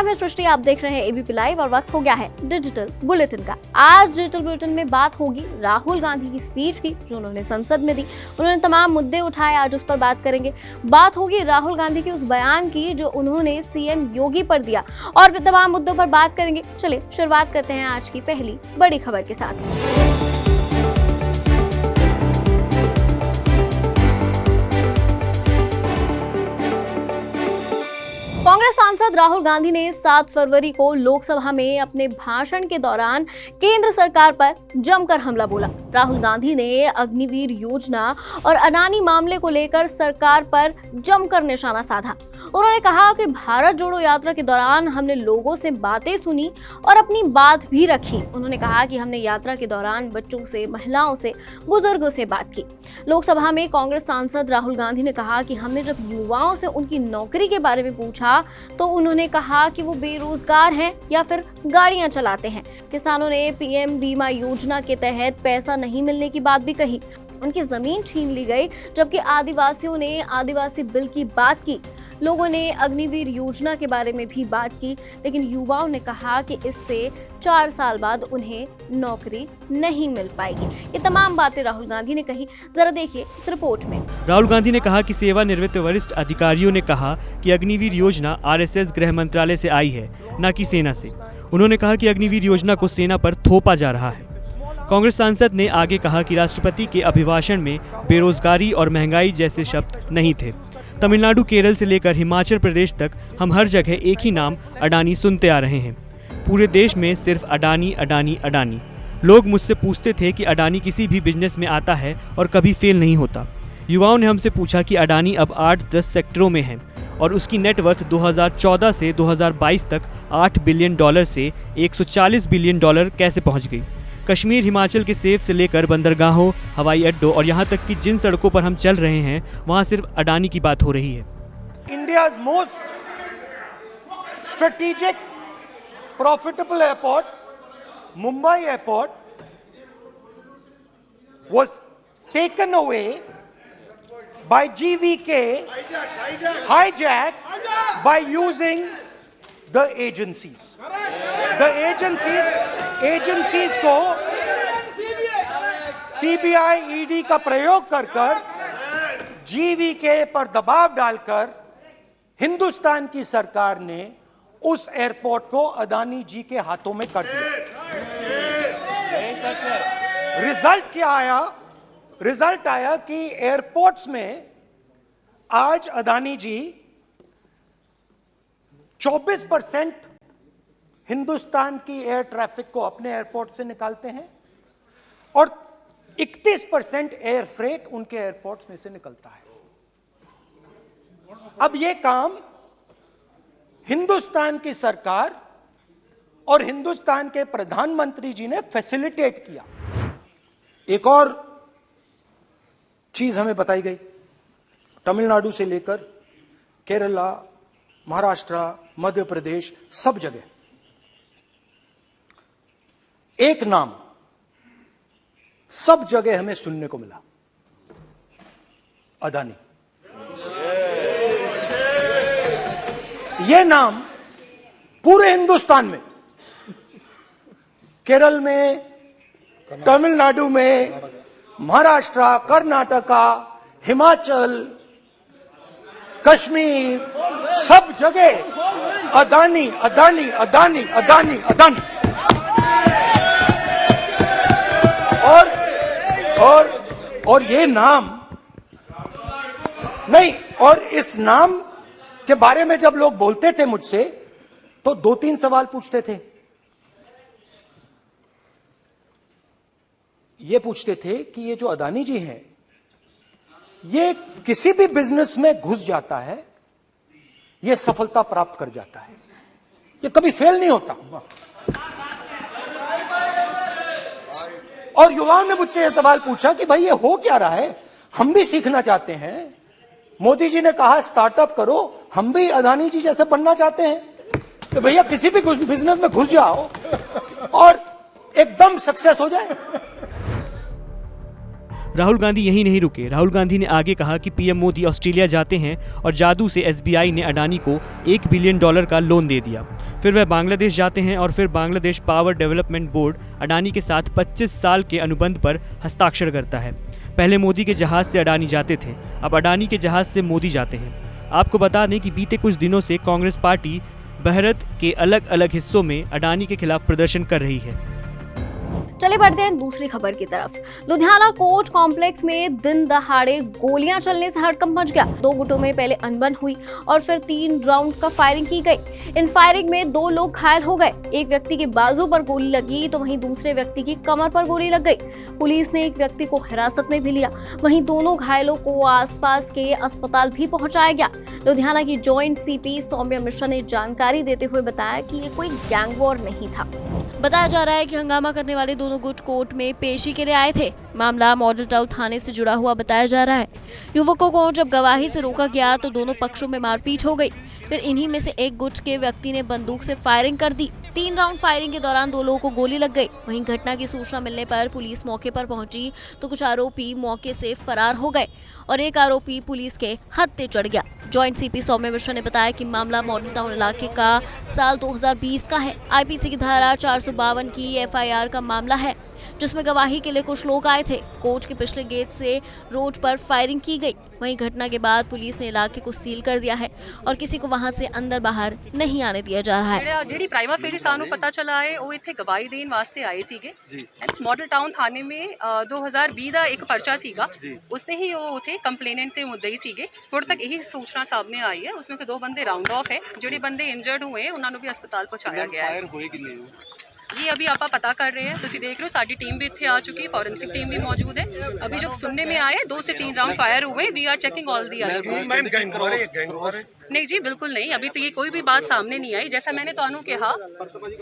नाम है सृष्टि, आप देख रहे हैं एबीपी लाइव और वक्त हो गया है डिजिटल बुलेटिन का। आज डिजिटल बुलेटिन में बात होगी राहुल गांधी की स्पीच की जो उन्होंने संसद में दी। उन्होंने तमाम मुद्दे उठाए, आज उस पर बात करेंगे। बात होगी राहुल गांधी के उस बयान की जो उन्होंने सीएम योगी पर दिया और भी तमाम मुद्दों पर बात करेंगे। चलिए शुरुआत करते हैं आज की पहली बड़ी खबर के साथ। कांग्रेस सांसद राहुल गांधी ने 7 फरवरी को लोकसभा में अपने भाषण के दौरान केंद्र सरकार पर जमकर हमला बोला। राहुल गांधी ने अग्निवीर योजना और अडानी मामले को लेकर सरकार पर जमकर निशाना साधा। उन्होंने कहा कि भारत जोड़ो यात्रा के दौरान हमने लोगों से बातें सुनी और अपनी बात भी रखी। उन्होंने कहा कि हमने यात्रा के दौरान बच्चों से, महिलाओं से, बुजुर्गों से बात की। लोकसभा में कांग्रेस सांसद राहुल गांधी ने कहा कि हमने जब युवाओं से उनकी नौकरी के बारे में पूछा तो उन्होंने कहा कि वो बेरोजगार हैं या फिर गाड़ियां चलाते हैं। किसानों ने पीएम बीमा योजना के तहत पैसा नहीं मिलने की बात भी कही। उनकी जमीन छीन ली गई, जबकि आदिवासियों ने आदिवासी बिल की बात की। लोगों ने अग्निवीर योजना के बारे में भी बात की, लेकिन युवाओं ने कहा कि इससे 4 साल बाद उन्हें नौकरी नहीं मिल पाएगी। ये तमाम बातें राहुल गांधी ने कही। जरा देखिए इस रिपोर्ट में। राहुल गांधी ने कहा कि सेवानिवृत्त वरिष्ठ अधिकारियों ने कहा कि अग्निवीर योजना आरएसएस गृह मंत्रालय से आई है, न कि सेना से। उन्होंने कहा कि अग्निवीर योजना को सेना पर थोपा जा रहा है। कांग्रेस सांसद ने आगे कहा कि राष्ट्रपति के अभिभाषण में बेरोजगारी और महंगाई जैसे शब्द नहीं थे। तमिलनाडु, केरल से लेकर हिमाचल प्रदेश तक हम हर जगह एक ही नाम अडानी सुनते आ रहे हैं। पूरे देश में सिर्फ अडानी अडानी अडानी। लोग मुझसे पूछते थे कि अडानी किसी भी बिजनेस में आता है और कभी फेल नहीं होता। युवाओं ने हमसे पूछा कि अडानी अब 8-10 सेक्टरों में है और उसकी नेटवर्थ 2014 से 2022 तक $8 बिलियन से $140 बिलियन कैसे पहुंच गई। कश्मीर, हिमाचल के सेब से लेकर बंदरगाहों, हवाई अड्डों और यहाँ तक कि जिन सड़कों पर हम चल रहे हैं वहाँ सिर्फ अडानी की बात हो रही है। India's most strategic, profitable airport, Mumbai Airport, was taken away by GVK, hijacked by using the agencies. The agencies को CBI, ED का प्रयोग कर GVK पर दबाव डालकर हिंदुस्तान की सरकार ने उस एयरपोर्ट को अदानी जी के हाथों में कर दिया। रिजल्ट क्या आया? रिजल्ट आया कि एयरपोर्ट्स में आज अदानी जी 24% हिंदुस्तान की एयर ट्रैफिक को अपने एयरपोर्ट से निकालते हैं और 31% एयर फ्रेट उनके एयरपोर्ट्स में से निकलता है। अब यह काम हिंदुस्तान की सरकार और हिंदुस्तान के प्रधानमंत्री जी ने फैसिलिटेट किया। एक और चीज हमें बताई गई, तमिलनाडु से लेकर केरला, महाराष्ट्र, मध्य प्रदेश, सब जगह एक नाम सब जगह हमें सुनने को मिला, अदानी। यह नाम पूरे हिंदुस्तान में, केरल में, तमिलनाडु में, महाराष्ट्र, कर्नाटका, हिमाचल, कश्मीर, सब जगह अदानी अदानी अदानी अदानी अदानी। और ये नाम नहीं, और इस नाम के बारे में जब लोग बोलते थे मुझसे तो 2-3 सवाल पूछते थे। ये पूछते थे कि ये जो अदानी जी हैं, ये किसी भी बिजनेस में घुस जाता है, ये सफलता प्राप्त कर जाता है, ये कभी फेल नहीं होता। और युवाओं ने मुझसे यह सवाल पूछा कि भाई ये हो क्या रहा है, हम भी सीखना चाहते हैं। मोदी जी ने कहा स्टार्टअप करो, हम भी अदानी जी जैसे बनना चाहते हैं। तो भैया किसी भी बिजनेस में घुस जाओ और एकदम सक्सेस हो जाए। राहुल गांधी यहीं नहीं रुके। राहुल गांधी ने आगे कहा कि पीएम मोदी ऑस्ट्रेलिया जाते हैं और जादू से एसबीआई ने अडानी को $1 बिलियन का लोन दे दिया। फिर वह बांग्लादेश जाते हैं और फिर Bangladesh power development board Adani के साथ 25 साल के अनुबंध पर हस्ताक्षर करता है। पहले मोदी के जहाज से अडानी जाते थे, अब अडानी के जहाज से मोदी जाते हैं। आपको बता दें कि बीते कुछ दिनों से कांग्रेस पार्टी भारत के अलग अलग हिस्सों में अडानी के खिलाफ प्रदर्शन कर रही है। चलिए बढ़ते हैं दूसरी खबर की तरफ। लुधियाना कोर्ट कॉम्प्लेक्स में दिन दहाड़े गोलियां चलने से हड़कंप मच गया। 2 गुटों में पहले अनबन हुई और फिर 3 राउंड का फायरिंग की गई। इन फायरिंग में 2 लोग घायल हो गए। एक व्यक्ति के बाजू पर गोली लगी तो वहीं दूसरे व्यक्ति की कमर पर गोली लग गई। पुलिस ने एक व्यक्ति को हिरासत में भी लिया। वहीं दोनों घायलों को आसपास के अस्पताल भी पहुंचाया गया। लुधियाना की जॉइंट सीपी सौम्या मिश्रा ने जानकारी देते हुए बताया कि ये कोई गैंग वॉर नहीं था। बताया जा रहा है कि हंगामा करने वाले दोनों गुट कोर्ट में पेशी के लिए आए थे। मामला मॉडल टाउन थाने से जुड़ा हुआ बताया जा रहा है। युवकों को जब गवाही से रोका गया तो दोनों पक्षों में मारपीट हो गई। फिर इन्हीं में से एक गुट के व्यक्ति ने बंदूक से फायरिंग कर दी। 3 राउंड फायरिंग के दौरान 2 लोगों को गोली लग गई। वहीं घटना की सूचना मिलने पर पुलिस मौके पर पहुंची तो कुछ आरोपी मौके से फरार हो गए और एक आरोपी पुलिस के हत्थे चढ़ गया। जॉइंट सीपी सौम्या मिश्रा ने बताया कि मामला मॉडल टाउन इलाके का साल 2020 का है। आईपीसी की धारा 452 की एफआईआर का मामला है जिसमें गवाही के लिए कुछ लोग आए थे। कोर्ट के पिछले गेट से रोड पर फायरिंग की गई। वहीं घटना के बाद पुलिस ने इलाके को सील कर दिया है और किसी को वहां से अंदर बाहर नहीं आने दिया जा रहा है। ਜਿਹੜੀ ਪ੍ਰਾਈਮਾ ਫੇਜ਼ੀ ਸਾਨੂੰ ਪਤਾ ਚੱਲਾ ਹੈ ਉਹ ਇੱਥੇ ਗਵਾਹੀ ਦੇਣ ਵਾਸਤੇ ਆਏ ਸੀਗੇ। ਮਾਡਲ ਟਾਊਨ ਥਾਣੇ में 2020 ਦਾ ਇੱਕ ਪਰਚਾ ਸੀਗਾ। उसने ही वो थे कंप्लेनेंट थे मुद्दई ਸੀਗੇ। ਹੁਣ तक यही सूचना सामने आई है। उसमें से 2 बंदे राउंड ऑफ है। ਜਿਹੜੇ ਬੰਦੇ ਇੰਜਰਡ ਹੋਏ हैं ਉਹਨਾਂ ਨੂੰ ਵੀ ਹਸਪਤਾਲ ਪਹੁੰਚਾਇਆ ਗਿਆ है। ये अभी आप पता कर रहे हैं। तुसी देख रहे हो साडी टीम भी इत्थे आ चुकी है, फॉरेंसिक टीम भी मौजूद है। अभी जो सुनने में आया 2 से 3 राउंड फायर हुए। We are checking all the other. नहीं जी बिल्कुल नहीं, अभी तो ये कोई भी बात सामने नहीं आई। जैसा मैंने ਤੁਹਾਨੂੰ ਕਿਹਾ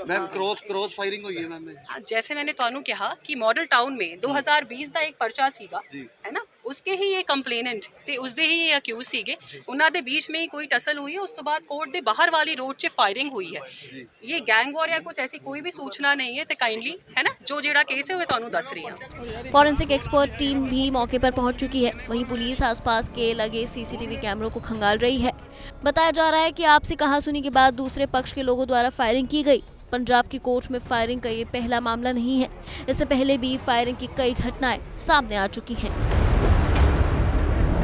मैम क्रॉस फायरिंग हुई है मैम। जैसे मैंने ਤੁਹਾਨੂੰ ਕਿਹਾ कि मॉडल टाउन में 2020 ਦਾ ਇੱਕ ਪਰਚਾ ਸੀਗਾ है ना, उसके ही ये कंप्लेनेंट ਤੇ ਉਸਦੇ ਹੀ ਇਹ ਅਕਿਊਜ਼ ਸੀਗੇ। ਉਹਨਾਂ ਦੇ बीच में ही कोई टसल हुई है। ਉਸ ਤੋਂ ਬਾਅਦ ਕੋਰਟ ਦੇ ਬਾਹਰ ਵਾਲੀ रोड 'ਚ फायरिंग हुई है। ये गैंग वॉर या कुछ ऐसी कोई भी सूचना नहीं है। तो काइंडली है ना जो ਜਿਹੜਾ केस है वो ਤੁਹਾਨੂੰ ਦੱਸ ਰਹੀ ਹਾਂ। फॉरेंसिक एक्सपर्ट टीम भी मौके पर पहुंच चुकी है। वहीं पुलिस आसपास के लगे सीसीटीवी कैमरों को खंगाल रही है। बताया जा रहा है कि आपसी कहासुनी के बाद दूसरे पक्ष के लोगों द्वारा फायरिंग की गई। पंजाब की कोर्ट में फायरिंग का ये पहला मामला नहीं है। इससे पहले भी फायरिंग की कई घटनाएं सामने आ चुकी हैं।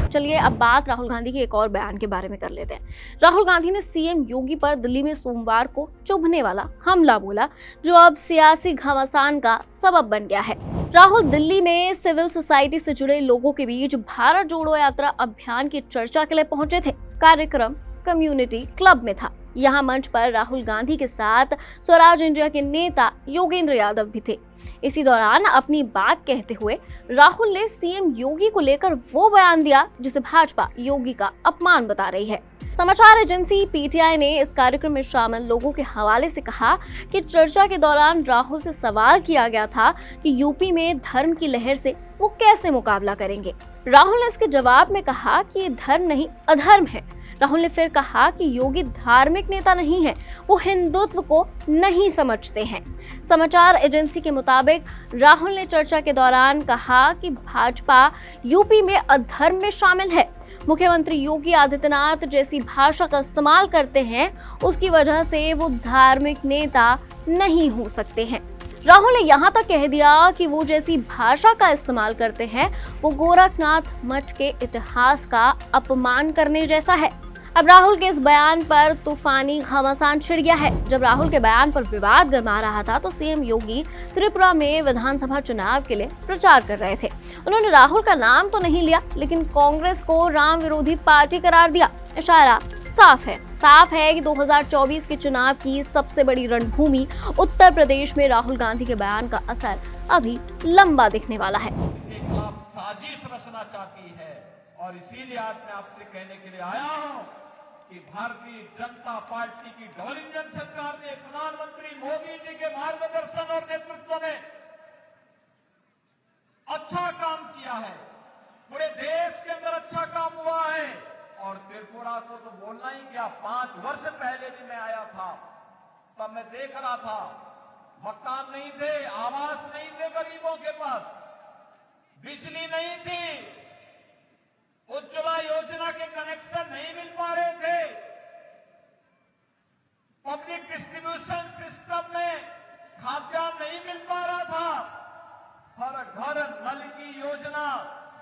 चलिए अब बात राहुल गांधी के एक और बयान के बारे में कर लेते हैं। राहुल गांधी ने सीएम योगी पर दिल्ली में सोमवार को चुभने वाला हमला बोला जो अब सियासी घमासान का सबब बन गया है। राहुल दिल्ली में सिविल सोसाइटी से जुड़े लोगों के बीच भारत जोड़ो यात्रा अभियान की चर्चा के लिए पहुंचे थे। कार्यक्रम कम्युनिटी क्लब में था। यहाँ मंच पर राहुल गांधी के साथ स्वराज इंडिया के नेता योगेंद्र यादव भी थे। इसी दौरान अपनी बात कहते हुए राहुल ने सीएम योगी को लेकर वो बयान दिया जिसे भाजपा योगी का अपमान बता रही है। समाचार एजेंसी पीटीआई ने इस कार्यक्रम में शामिल लोगों के हवाले से कहा कि चर्चा के दौरान राहुल से सवाल किया गया था कि यूपी में धर्म की लहर से वो कैसे मुकाबला करेंगे। राहुल ने इसके जवाब में कहा कि ये धर्म नहीं अधर्म है। राहुल ने फिर कहा कि योगी धार्मिक नेता नहीं है, वो हिंदुत्व को नहीं समझते हैं। समाचार एजेंसी के मुताबिक राहुल ने चर्चा के दौरान कहा कि भाजपा यूपी में अधर्म में शामिल है। मुख्यमंत्री योगी आदित्यनाथ जैसी भाषा का इस्तेमाल करते हैं, उसकी वजह से वो धार्मिक नेता नहीं हो सकते हैं। राहुल ने यहाँ तक कह दिया कि वो जैसी भाषा का इस्तेमाल करते हैं वो गोरखनाथ मठ के इतिहास का अपमान करने जैसा है। अब राहुल के इस बयान पर तूफानी घमासान छिड़ गया है। जब राहुल के बयान पर विवाद गरमा रहा था तो सीएम योगी त्रिपुरा में विधानसभा चुनाव के लिए प्रचार कर रहे थे। उन्होंने राहुल का नाम तो नहीं लिया लेकिन कांग्रेस को राम विरोधी पार्टी करार दिया। इशारा साफ है कि 2024 के चुनाव की सबसे बड़ी रणभूमि उत्तर प्रदेश में राहुल गांधी के बयान का असर अभी लंबा दिखने वाला है। साजिश रचना चाहती है और इसीलिए आज मैं आपसे कहने के लिए आया हूं कि भारतीय जनता पार्टी की डबल इंजन सरकार ने प्रधानमंत्री मोदी जी के मार्गदर्शन और नेतृत्व में अच्छा काम किया है। पूरे देश के अंदर अच्छा काम हुआ है और त्रिपुरा को तो बोलना ही क्या, 5 वर्ष पहले भी मैं आया था तब मैं देख रहा था मकान नहीं थे, आवास नहीं थे गरीबों के पास। बिजली नहीं थी, उज्ज्वला योजना के कनेक्शन नहीं मिल पा रहे थे, पब्लिक डिस्ट्रीब्यूशन सिस्टम में खाद्यान्न नहीं मिल पा रहा था, हर घर नल की योजना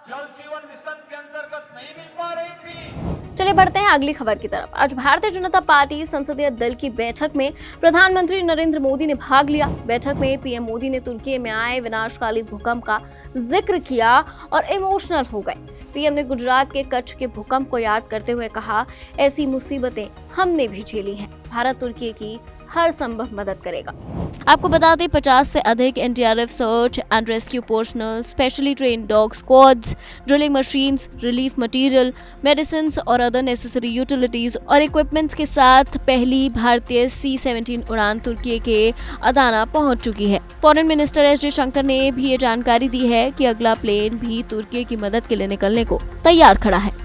जल जीवन मिशन के अंतर्गत नहीं मिल पा रही थी। चलिए बढ़ते हैं अगली खबर की तरफ। आज भारतीय जनता पार्टी संसदीय दल की बैठक में प्रधानमंत्री नरेंद्र मोदी ने भाग लिया। बैठक में पीएम मोदी ने तुर्की में आए विनाशकाली भूकंप का जिक्र किया और इमोशनल हो गए। पीएम ने गुजरात के कच्छ के भूकंप को याद करते हुए कहा, ऐसी मुसीबतें हमने भी झेली हैं, भारत तुर्की की हर संभव मदद करेगा। आपको बता दें 50 से अधिक NDRF search and rescue personnel, specially trained dog squads, drilling machines, relief material, medicine और अदर नेसेसरी यूटिलिटीज और इक्विपमेंट्स के साथ पहली भारतीय C-17 उड़ान तुर्की के अदाना पहुंच चुकी है। फॉरेन मिनिस्टर एस जयशंकर ने भी ये जानकारी दी है कि अगला प्लेन भी तुर्की की मदद के लिए निकलने को तैयार खड़ा है।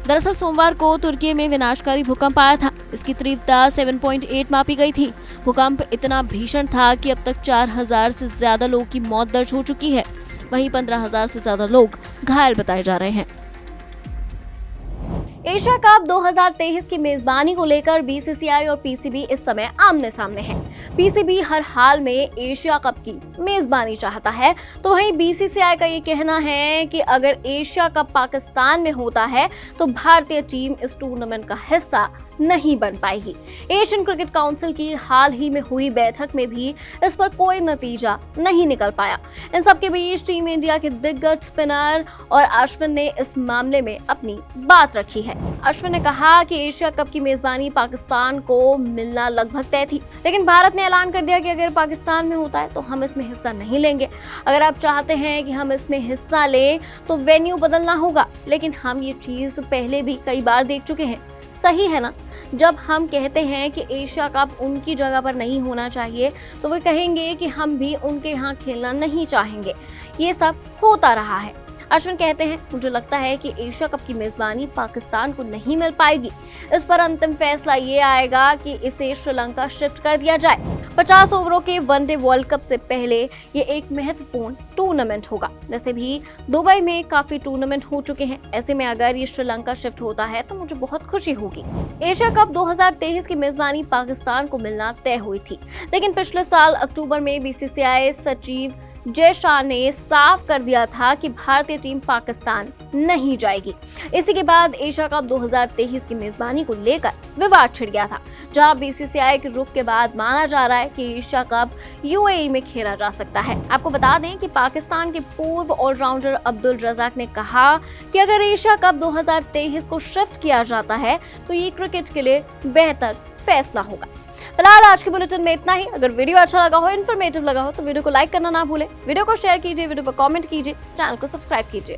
दरअसल सोमवार को तुर्की में विनाशकारी भूकंप आया था। इसकी तीव्रता 7.8 मापी गई थी। भूकंप इतना भीषण था कि अब तक 4000 से ज्यादा लोगों की मौत दर्ज हो चुकी है। वहीं 15,000 से ज्यादा लोग घायल बताए जा रहे हैं। एशिया कप 2023 की मेजबानी को लेकर बीसीसीआई और पीसीबी इस समय आमने सामने हैं। पीसीबी हर हाल में एशिया कप की मेजबानी चाहता है, तो वहीं बीसीसीआई का ये कहना है कि अगर एशिया कप पाकिस्तान में होता है तो भारतीय टीम इस टूर्नामेंट का हिस्सा नहीं बन पाएगी। एशियन क्रिकेट काउंसिल की हाल ही में हुई बैठक में भी इस पर कोई नतीजा नहीं निकल पाया। इन सब के बीच टीम इंडिया के दिग्गज स्पिनर और अश्विन ने इस मामले में अपनी बात रखी है। अश्विन ने कहा कि एशिया कप की मेजबानी पाकिस्तान को मिलना लगभग तय थी, लेकिन भारत ने ऐलान कर दिया कि अगर पाकिस्तान में होता है तो हम इसमें हिस्सा नहीं लेंगे। अगर आप चाहते हैं कि हम इसमें हिस्सा लें तो वेन्यू बदलना होगा, लेकिन हम ये चीज पहले भी कई बार देख चुके हैं। सही है ना? जब हम कहते हैं कि एशिया कप उनकी जगह पर नहीं होना चाहिए तो वे कहेंगे कि हम भी उनके यहाँ खेलना नहीं चाहेंगे। ये सब होता रहा है। अश्विन कहते हैं, मुझे लगता है कि एशिया कप की मेजबानी पाकिस्तान को नहीं मिल पाएगी। इस पर अंतिम फैसला ये आएगा कि इसे श्रीलंका शिफ्ट कर दिया जाए। 50 ओवरों के वनडे वर्ल्ड कप से पहले ये एक महत्वपूर्ण टूर्नामेंट होगा। जैसे भी दुबई में काफी टूर्नामेंट हो चुके हैं, ऐसे में अगर ये श्रीलंका शिफ्ट होता है तो मुझे बहुत खुशी होगी। एशिया कप 2023 की मेजबानी पाकिस्तान को मिलना तय हुई थी, लेकिन पिछले साल अक्टूबर में बीसीसीआई सचिव जय शाह ने साफ कर दिया था कि भारतीय टीम पाकिस्तान नहीं जाएगी। इसी के बाद एशिया कप 2023 की मेजबानी को लेकर विवाद छिड़ गया था, जहां बीसीसीआई के रुख के बाद माना जा रहा है कि एशिया कप यूएई में खेला जा सकता है। आपको बता दें कि पाकिस्तान के पूर्व ऑलराउंडर अब्दुल रज़ाक ने कहा कि अगर एशिया कप 2023 को शिफ्ट किया जाता है तो ये क्रिकेट के लिए बेहतर फैसला होगा। फिलहाल आज के बुलेटिन में इतना ही। अगर वीडियो अच्छा लगा हो, इन्फॉर्मेटिव लगा हो तो वीडियो को लाइक करना ना भूलें, वीडियो को शेयर कीजिए, वीडियो पर कमेंट कीजिए, चैनल को सब्सक्राइब कीजिए।